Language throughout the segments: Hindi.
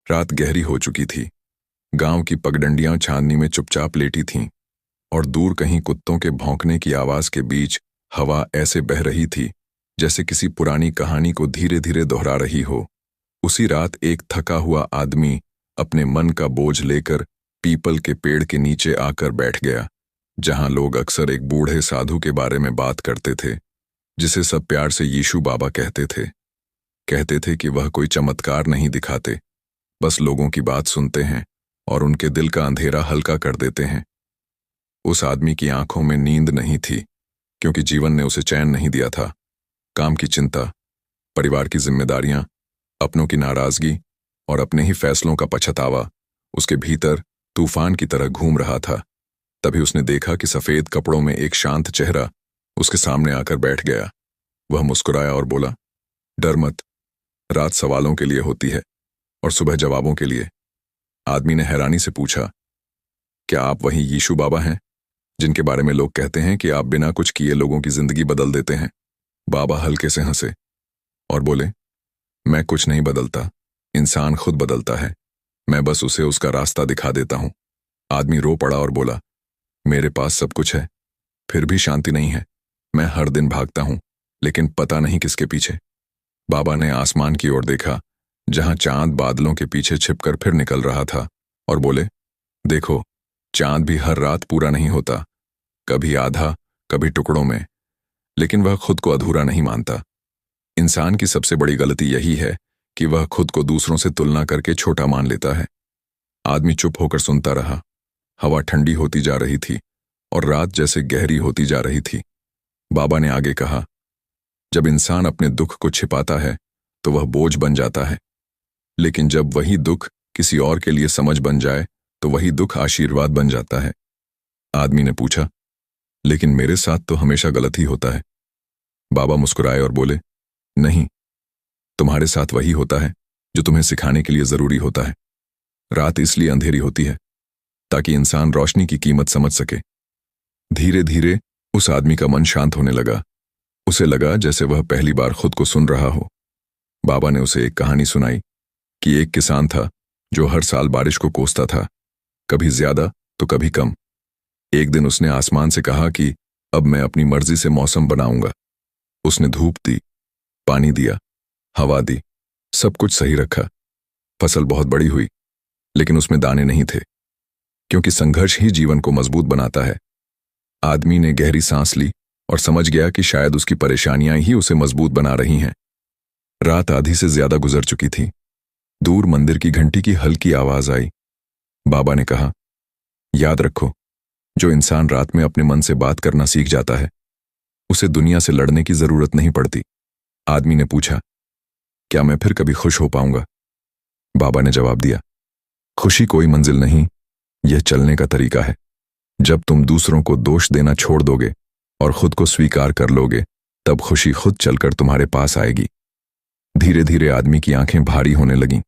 रात गहरी हो चुकी थी। गांव की पगडंडियां चांदनी में चुपचाप लेटी थीं और दूर कहीं कुत्तों के भौंकने की आवाज के बीच हवा ऐसे बह रही थी जैसे किसी पुरानी कहानी को धीरे धीरे दोहरा रही हो। उसी रात एक थका हुआ आदमी अपने मन का बोझ लेकर पीपल के पेड़ के नीचे आकर बैठ गया, जहां लोग अक्सर एक बूढ़े साधु के बारे में बात करते थे, जिसे सब प्यार से यीशु बाबा कहते थे। कहते थे कि वह कोई चमत्कार नहीं दिखाते, बस लोगों की बात सुनते हैं और उनके दिल का अंधेरा हल्का कर देते हैं। उस आदमी की आंखों में नींद नहीं थी, क्योंकि जीवन ने उसे चैन नहीं दिया था। काम की चिंता, परिवार की जिम्मेदारियां, अपनों की नाराजगी और अपने ही फैसलों का पछतावा उसके भीतर तूफान की तरह घूम रहा था। तभी उसने देखा कि सफेद कपड़ों में एक शांत चेहरा उसके सामने आकर बैठ गया। वह मुस्कुराया और बोला, डर मत, रात सवालों के लिए होती है और सुबह जवाबों के लिए। आदमी ने हैरानी से पूछा, क्या आप वही यीशु बाबा हैं जिनके बारे में लोग कहते हैं कि आप बिना कुछ किए लोगों की जिंदगी बदल देते हैं? बाबा हल्के से हंसे और बोले, मैं कुछ नहीं बदलता, इंसान खुद बदलता है, मैं बस उसे उसका रास्ता दिखा देता हूं। आदमी रो पड़ा और बोला, मेरे पास सब कुछ है, फिर भी शांति नहीं है। मैं हर दिन भागता हूं, लेकिन पता नहीं किसके पीछे। बाबा ने आसमान की ओर देखा, जहां चांद बादलों के पीछे छिपकर फिर निकल रहा था, और बोले, देखो, चांद भी हर रात पूरा नहीं होता, कभी आधा, कभी टुकड़ों में, लेकिन वह खुद को अधूरा नहीं मानता। इंसान की सबसे बड़ी गलती यही है कि वह खुद को दूसरों से तुलना करके छोटा मान लेता है। आदमी चुप होकर सुनता रहा। हवा ठंडी होती जा रही थी और रात जैसे गहरी होती जा रही थी। बाबा ने आगे कहा, जब इंसान अपने दुख को छिपाता है तो वह बोझ बन जाता है, लेकिन जब वही दुख किसी और के लिए समझ बन जाए तो वही दुख आशीर्वाद बन जाता है। आदमी ने पूछा, लेकिन मेरे साथ तो हमेशा गलत ही होता है। बाबा मुस्कुराए और बोले, नहीं, तुम्हारे साथ वही होता है जो तुम्हें सिखाने के लिए जरूरी होता है। रात इसलिए अंधेरी होती है ताकि इंसान रोशनी की कीमत समझ सके। धीरे धीरे उस आदमी का मन शांत होने लगा। उसे लगा जैसे वह पहली बार खुद को सुन रहा हो। बाबा ने उसे एक कहानी सुनाई कि एक किसान था जो हर साल बारिश को कोसता था, कभी ज्यादा तो कभी कम। एक दिन उसने आसमान से कहा कि अब मैं अपनी मर्जी से मौसम बनाऊंगा। उसने धूप दी, पानी दिया, हवा दी, सब कुछ सही रखा। फसल बहुत बड़ी हुई, लेकिन उसमें दाने नहीं थे, क्योंकि संघर्ष ही जीवन को मजबूत बनाता है। आदमी ने गहरी सांस ली और समझ गया कि शायद उसकी परेशानियां ही उसे मजबूत बना रही हैं। रात आधी से ज्यादा गुजर चुकी थी। दूर मंदिर की घंटी की हल्की आवाज आई। बाबा ने कहा, याद रखो, जो इंसान रात में अपने मन से बात करना सीख जाता है, उसे दुनिया से लड़ने की जरूरत नहीं पड़ती। आदमी ने पूछा, क्या मैं फिर कभी खुश हो पाऊंगा? बाबा ने जवाब दिया, खुशी कोई मंजिल नहीं, यह चलने का तरीका है। जब तुम दूसरों को दोष देना छोड़ दोगे और खुद को स्वीकार कर लोगे, तब खुशी खुद चलकर तुम्हारे पास आएगी। धीरे धीरे आदमी की आंखें भारी होने लगीं।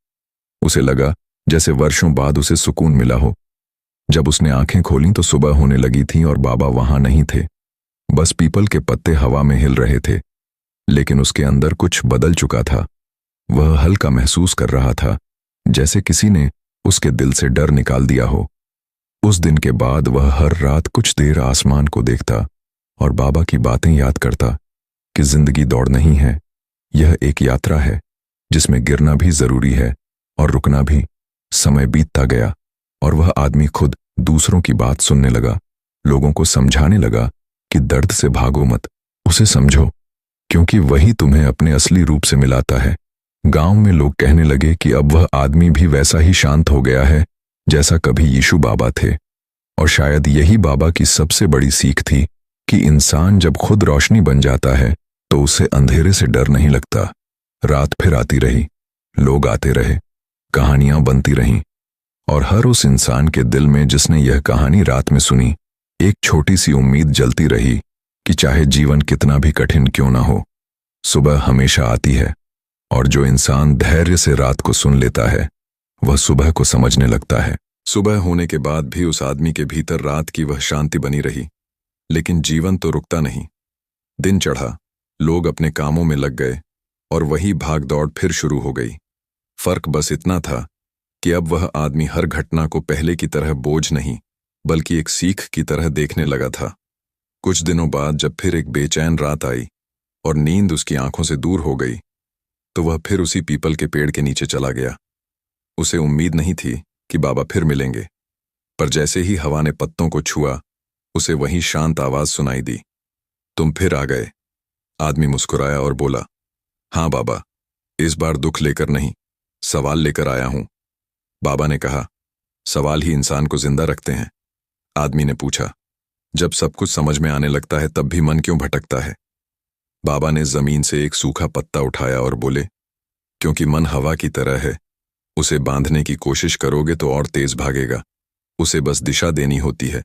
उसे लगा जैसे वर्षों बाद उसे सुकून मिला हो। जब उसने आंखें खोलीं तो सुबह होने लगी थी और बाबा वहां नहीं थे। बस पीपल के पत्ते हवा में हिल रहे थे, लेकिन उसके अंदर कुछ बदल चुका था। वह हल्का महसूस कर रहा था, जैसे किसी ने उसके दिल से डर निकाल दिया हो। उस दिन के बाद वह हर रात कुछ देर आसमान को देखता और बाबा की बातें याद करता कि जिंदगी दौड़ नहीं है, यह एक यात्रा है जिसमें गिरना भी जरूरी है और रुकना भी। समय बीतता गया और वह आदमी खुद दूसरों की बात सुनने लगा, लोगों को समझाने लगा कि दर्द से भागो मत, उसे समझो, क्योंकि वही तुम्हें अपने असली रूप से मिलाता है। गांव में लोग कहने लगे कि अब वह आदमी भी वैसा ही शांत हो गया है जैसा कभी यीशु बाबा थे। और शायद यही बाबा की सबसे बड़ी सीख थी कि इंसान जब खुद रोशनी बन जाता है तो उसे अंधेरे से डर नहीं लगता। रात फिर आती रही, लोग आते रहे, कहानियां बनती रहीं, और हर उस इंसान के दिल में जिसने यह कहानी रात में सुनी, एक छोटी सी उम्मीद जलती रही कि चाहे जीवन कितना भी कठिन क्यों ना हो, सुबह हमेशा आती है। और जो इंसान धैर्य से रात को सुन लेता है, वह सुबह को समझने लगता है। सुबह होने के बाद भी उस आदमी के भीतर रात की वह शांति बनी रही, लेकिन जीवन तो रुकता नहीं। दिन चढ़ा, लोग अपने कामों में लग गए और वही भाग दौड़ फिर शुरू हो गई। फर्क बस इतना था कि अब वह आदमी हर घटना को पहले की तरह बोझ नहीं बल्कि एक सीख की तरह देखने लगा था। कुछ दिनों बाद जब फिर एक बेचैन रात आई और नींद उसकी आंखों से दूर हो गई, तो वह फिर उसी पीपल के पेड़ के नीचे चला गया। उसे उम्मीद नहीं थी कि बाबा फिर मिलेंगे, पर जैसे ही हवा ने पत्तों को छुआ, उसे वही शांत आवाज सुनाई दी। तुम फिर आ गए। आदमी मुस्कुराया और बोला, हाँ बाबा, इस बार दुख लेकर नहीं, सवाल लेकर आया हूं। बाबा ने कहा, सवाल ही इंसान को जिंदा रखते हैं। आदमी ने पूछा, जब सब कुछ समझ में आने लगता है तब भी मन क्यों भटकता है? बाबा ने जमीन से एक सूखा पत्ता उठाया और बोले, क्योंकि मन हवा की तरह है, उसे बांधने की कोशिश करोगे तो और तेज भागेगा, उसे बस दिशा देनी होती है।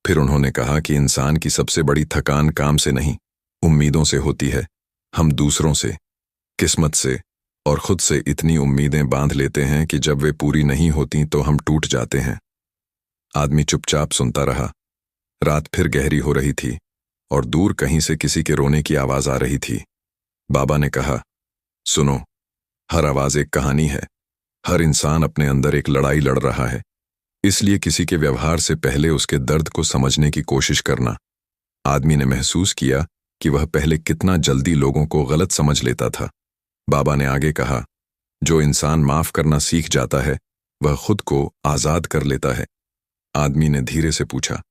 फिर उन्होंने कहा कि इंसान की सबसे बड़ी थकान काम से नहीं, उम्मीदों से होती है। हम दूसरों से, किस्मत से और खुद से इतनी उम्मीदें बांध लेते हैं कि जब वे पूरी नहीं होती तो हम टूट जाते हैं। आदमी चुपचाप सुनता रहा। रात फिर गहरी हो रही थी और दूर कहीं से किसी के रोने की आवाज आ रही थी। बाबा ने कहा, सुनो, हर आवाज एक कहानी है। हर इंसान अपने अंदर एक लड़ाई लड़ रहा है, इसलिए किसी के व्यवहार से पहले उसके दर्द को समझने की कोशिश करना। आदमी ने महसूस किया कि वह पहले कितना जल्दी लोगों को गलत समझ लेता था। बाबा ने आगे कहा, जो इंसान माफ करना सीख जाता है वह खुद को आजाद कर लेता है। आदमी ने धीरे से पूछा,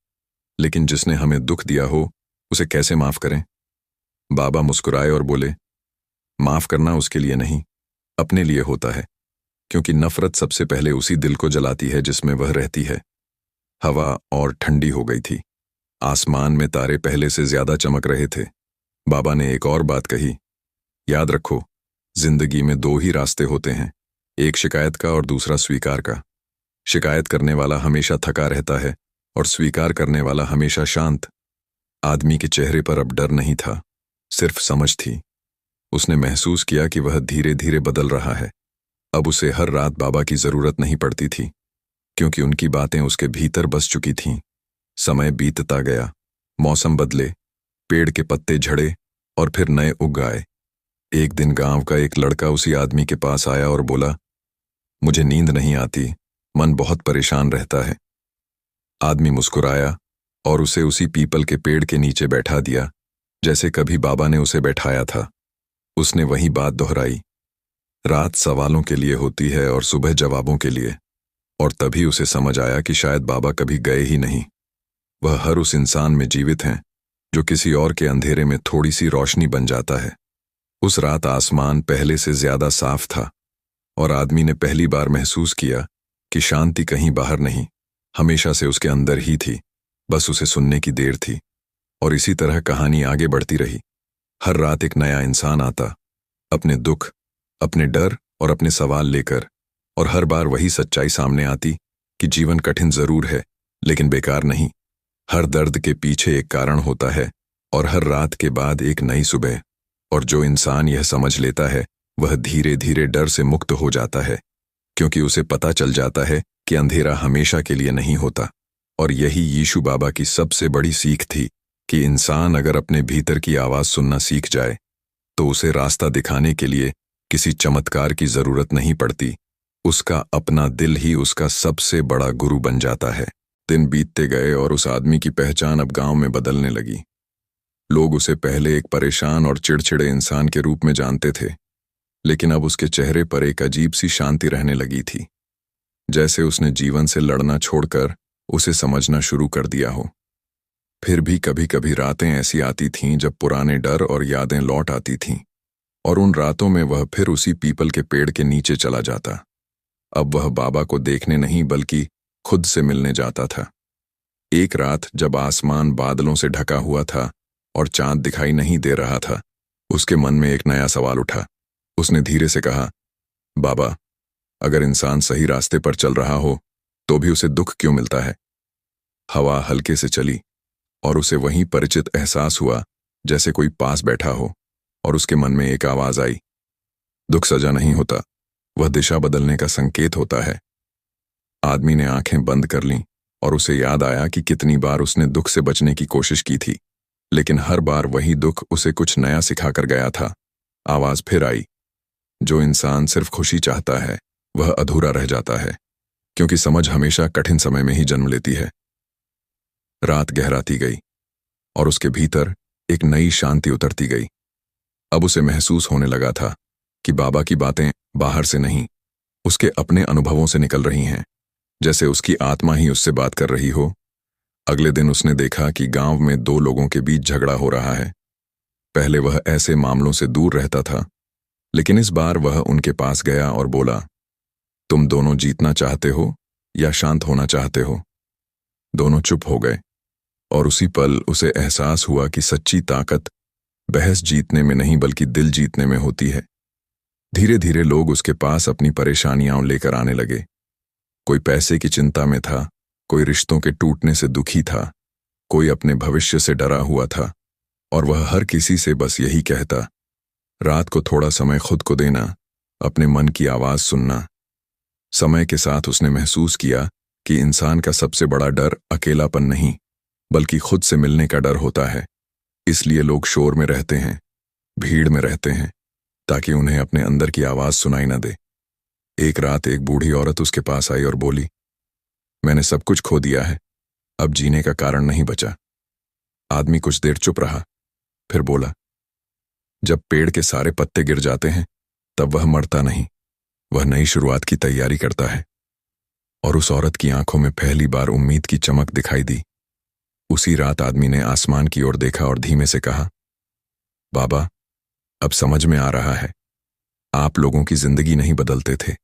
लेकिन जिसने हमें दुख दिया हो उसे कैसे माफ करें? बाबा मुस्कुराए और बोले, माफ करना उसके लिए नहीं, अपने लिए होता है, क्योंकि नफरत सबसे पहले उसी दिल को जलाती है जिसमें वह रहती है। हवा और ठंडी हो गई थी। आसमान में तारे पहले से ज्यादा चमक रहे थे। बाबा ने एक और बात कही, याद रखो, जिंदगी में दो ही रास्ते होते हैं, एक शिकायत का और दूसरा स्वीकार का। शिकायत करने वाला हमेशा थका रहता है और स्वीकार करने वाला हमेशा शांत। आदमी के चेहरे पर अब डर नहीं था, सिर्फ समझ थी। उसने महसूस किया कि वह धीरे धीरे बदल रहा है। अब उसे हर रात बाबा की जरूरत नहीं पड़ती थी, क्योंकि उनकी बातें उसके भीतर बस चुकी थीं। समय बीतता गया, मौसम बदले, पेड़ के पत्ते झड़े और फिर नए उग आए। एक दिन गांव का एक लड़का उसी आदमी के पास आया और बोला, मुझे नींद नहीं आती, मन बहुत परेशान रहता है। आदमी मुस्कुराया और उसे उसी पीपल के पेड़ के नीचे बैठा दिया, जैसे कभी बाबा ने उसे बैठाया था। उसने वही बात दोहराई, रात सवालों के लिए होती है और सुबह जवाबों के लिए। और तभी उसे समझ आया कि शायद बाबा कभी गए ही नहीं। वह हर उस इंसान में जीवित हैं जो किसी और के अंधेरे में थोड़ी सी रोशनी बन जाता है। उस रात आसमान पहले से ज्यादा साफ था और आदमी ने पहली बार महसूस किया कि शांति कहीं बाहर नहीं, हमेशा से उसके अंदर ही थी, बस उसे सुनने की देर थी। और इसी तरह कहानी आगे बढ़ती रही। हर रात एक नया इंसान आता, अपने दुख, अपने डर और अपने सवाल लेकर, और हर बार वही सच्चाई सामने आती कि जीवन कठिन जरूर है लेकिन बेकार नहीं। हर दर्द के पीछे एक कारण होता है और हर रात के बाद एक नई सुबह। और जो इंसान यह समझ लेता है वह धीरे धीरे डर से मुक्त हो जाता है, क्योंकि उसे पता चल जाता है कि अंधेरा हमेशा के लिए नहीं होता। और यही यीशु बाबा की सबसे बड़ी सीख थी कि इंसान अगर अपने भीतर की आवाज सुनना सीख जाए तो उसे रास्ता दिखाने के लिए किसी चमत्कार की जरूरत नहीं पड़ती। उसका अपना दिल ही उसका सबसे बड़ा गुरु बन जाता है। दिन बीतते गए और उस आदमी की पहचान अब गांव में बदलने लगी। लोग उसे पहले एक परेशान और चिड़चिड़े इंसान के रूप में जानते थे, लेकिन अब उसके चेहरे पर एक अजीब सी शांति रहने लगी थी, जैसे उसने जीवन से लड़ना छोड़कर उसे समझना शुरू कर दिया हो। फिर भी कभी कभी रातें ऐसी आती थीं जब पुराने डर और यादें लौट आती थीं, और उन रातों में वह फिर उसी पीपल के पेड़ के नीचे चला जाता। अब वह बाबा को देखने नहीं बल्कि खुद से मिलने जाता था। एक रात जब आसमान बादलों से ढका हुआ था और चांद दिखाई नहीं दे रहा था, उसके मन में एक नया सवाल उठा। उसने धीरे से कहा, बाबा, अगर इंसान सही रास्ते पर चल रहा हो तो भी उसे दुख क्यों मिलता है? हवा हल्के से चली और उसे वहीं परिचित एहसास हुआ जैसे कोई पास बैठा हो, और उसके मन में एक आवाज आई, दुख सजा नहीं होता, वह दिशा बदलने का संकेत होता है। आदमी ने आंखें बंद कर लीं और उसे याद आया कि कितनी बार उसने दुख से बचने की कोशिश की थी, लेकिन हर बार वही दुख उसे कुछ नया सिखाकर गया था। आवाज फिर आई, जो इंसान सिर्फ खुशी चाहता है वह अधूरा रह जाता है, क्योंकि समझ हमेशा कठिन समय में ही जन्म लेती है। रात गहराती गई और उसके भीतर एक नई शांति उतरती गई। अब उसे महसूस होने लगा था कि बाबा की बातें बाहर से नहीं, उसके अपने अनुभवों से निकल रही हैं, जैसे उसकी आत्मा ही उससे बात कर रही हो। अगले दिन उसने देखा कि गांव में दो लोगों के बीच झगड़ा हो रहा है। पहले वह ऐसे मामलों से दूर रहता था, लेकिन इस बार वह उनके पास गया और बोला, तुम दोनों जीतना चाहते हो या शांत होना चाहते हो? दोनों चुप हो गए और उसी पल उसे एहसास हुआ कि सच्ची ताकत बहस जीतने में नहीं बल्कि दिल जीतने में होती है। धीरे धीरे लोग उसके पास अपनी परेशानियां लेकर आने लगे। कोई पैसे की चिंता में था, कोई रिश्तों के टूटने से दुखी था, कोई अपने भविष्य से डरा हुआ था, और वह हर किसी से बस यही कहता, रात को थोड़ा समय खुद को देना, अपने मन की आवाज सुनना। समय के साथ उसने महसूस किया कि इंसान का सबसे बड़ा डर अकेलापन नहीं बल्कि खुद से मिलने का डर होता है। इसलिए लोग शोर में रहते हैं, भीड़ में रहते हैं, ताकि उन्हें अपने अंदर की आवाज सुनाई न दे। एक रात एक बूढ़ी औरत उसके पास आई और बोली, मैंने सब कुछ खो दिया है, अब जीने का कारण नहीं बचा। आदमी कुछ देर चुप रहा, फिर बोला, जब पेड़ के सारे पत्ते गिर जाते हैं तब वह मरता नहीं, वह नई शुरुआत की तैयारी करता है। और उस औरत की आंखों में पहली बार उम्मीद की चमक दिखाई दी। उसी रात आदमी ने आसमान की ओर देखा और धीमे से कहा, बाबा, अब समझ में आ रहा है, आप लोगों की जिंदगी नहीं बदलते थे,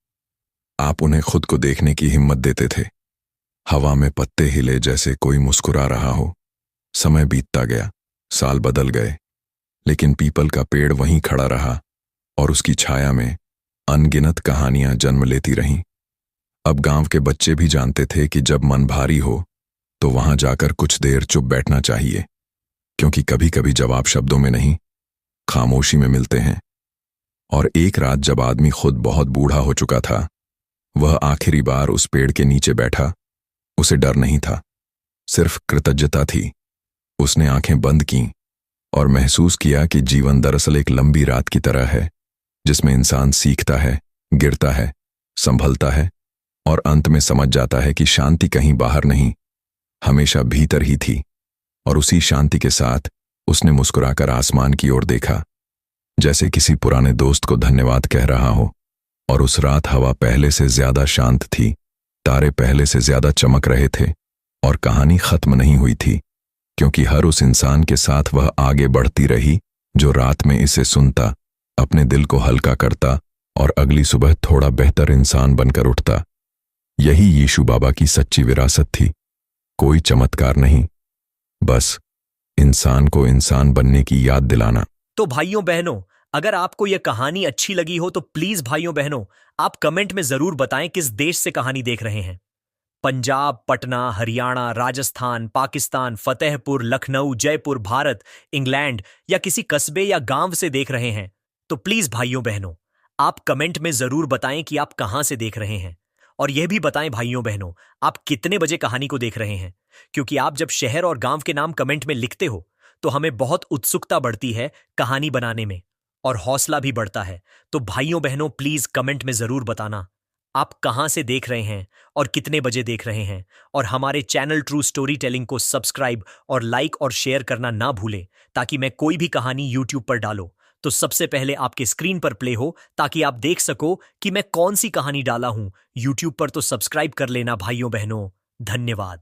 आप उन्हें खुद को देखने की हिम्मत देते थे। हवा में पत्ते हिले जैसे कोई मुस्कुरा रहा हो। समय बीतता गया, साल बदल गए, लेकिन पीपल का पेड़ वहीं खड़ा रहा और उसकी छाया में अनगिनत कहानियां जन्म लेती रहीं। अब गांव के बच्चे भी जानते थे कि जब मन भारी हो तो वहां जाकर कुछ देर चुप बैठना चाहिए, क्योंकि कभी कभी जवाब शब्दों में नहीं, खामोशी में मिलते हैं। और एक रात जब आदमी खुद बहुत बूढ़ा हो चुका था, वह आखिरी बार उस पेड़ के नीचे बैठा। उसे डर नहीं था, सिर्फ कृतज्ञता थी। उसने आंखें बंद कीं और महसूस किया कि जीवन दरअसल एक लंबी रात की तरह है, जिसमें इंसान सीखता है, गिरता है, संभलता है और अंत में समझ जाता है कि शांति कहीं बाहर नहीं, हमेशा भीतर ही थी। और उसी शांति के साथ उसने मुस्कुराकर आसमान की ओर देखा, जैसे किसी पुराने दोस्त को धन्यवाद कह रहा हो। और उस रात हवा पहले से ज्यादा शांत थी, तारे पहले से ज्यादा चमक रहे थे, और कहानी खत्म नहीं हुई थी, क्योंकि हर उस इंसान के साथ वह आगे बढ़ती रही जो रात में इसे सुनता, अपने दिल को हल्का करता और अगली सुबह थोड़ा बेहतर इंसान बनकर उठता। यही यीशु बाबा की सच्ची विरासत थी। कोई चमत्कार नहीं, बस इंसान को इंसान बनने की याद दिलाना। तो भाइयों बहनों, अगर आपको यह कहानी अच्छी लगी हो तो प्लीज भाइयों बहनों, आप कमेंट में जरूर बताएं किस देश से कहानी देख रहे हैं। पंजाब, पटना, हरियाणा, राजस्थान, पाकिस्तान, फतेहपुर, लखनऊ, जयपुर, भारत, इंग्लैंड या किसी कस्बे या गांव से देख रहे हैं तो प्लीज भाइयों बहनों, आप कमेंट में जरूर बताएं कि आप कहां से देख रहे हैं। और यह भी बताएं भाइयों बहनों, आप कितने बजे कहानी को देख रहे हैं, क्योंकि आप जब शहर और गांव के नाम कमेंट में लिखते हो तो हमें बहुत उत्सुकता बढ़ती है कहानी बनाने में और हौसला भी बढ़ता है। तो भाइयों बहनों, प्लीज कमेंट में जरूर बताना आप कहां से देख रहे हैं और कितने बजे देख रहे हैं। और हमारे चैनल ट्रू स्टोरी टेलिंग को सब्सक्राइब और लाइक और शेयर करना ना भूलें, ताकि मैं कोई भी कहानी यूट्यूब पर डालो तो सबसे पहले आपके स्क्रीन पर प्ले हो, ताकि आप देख सको कि मैं कौन सी कहानी डाला हूं। यूट्यूब पर तो सब्सक्राइब कर लेना भाइयों बहनों। धन्यवाद।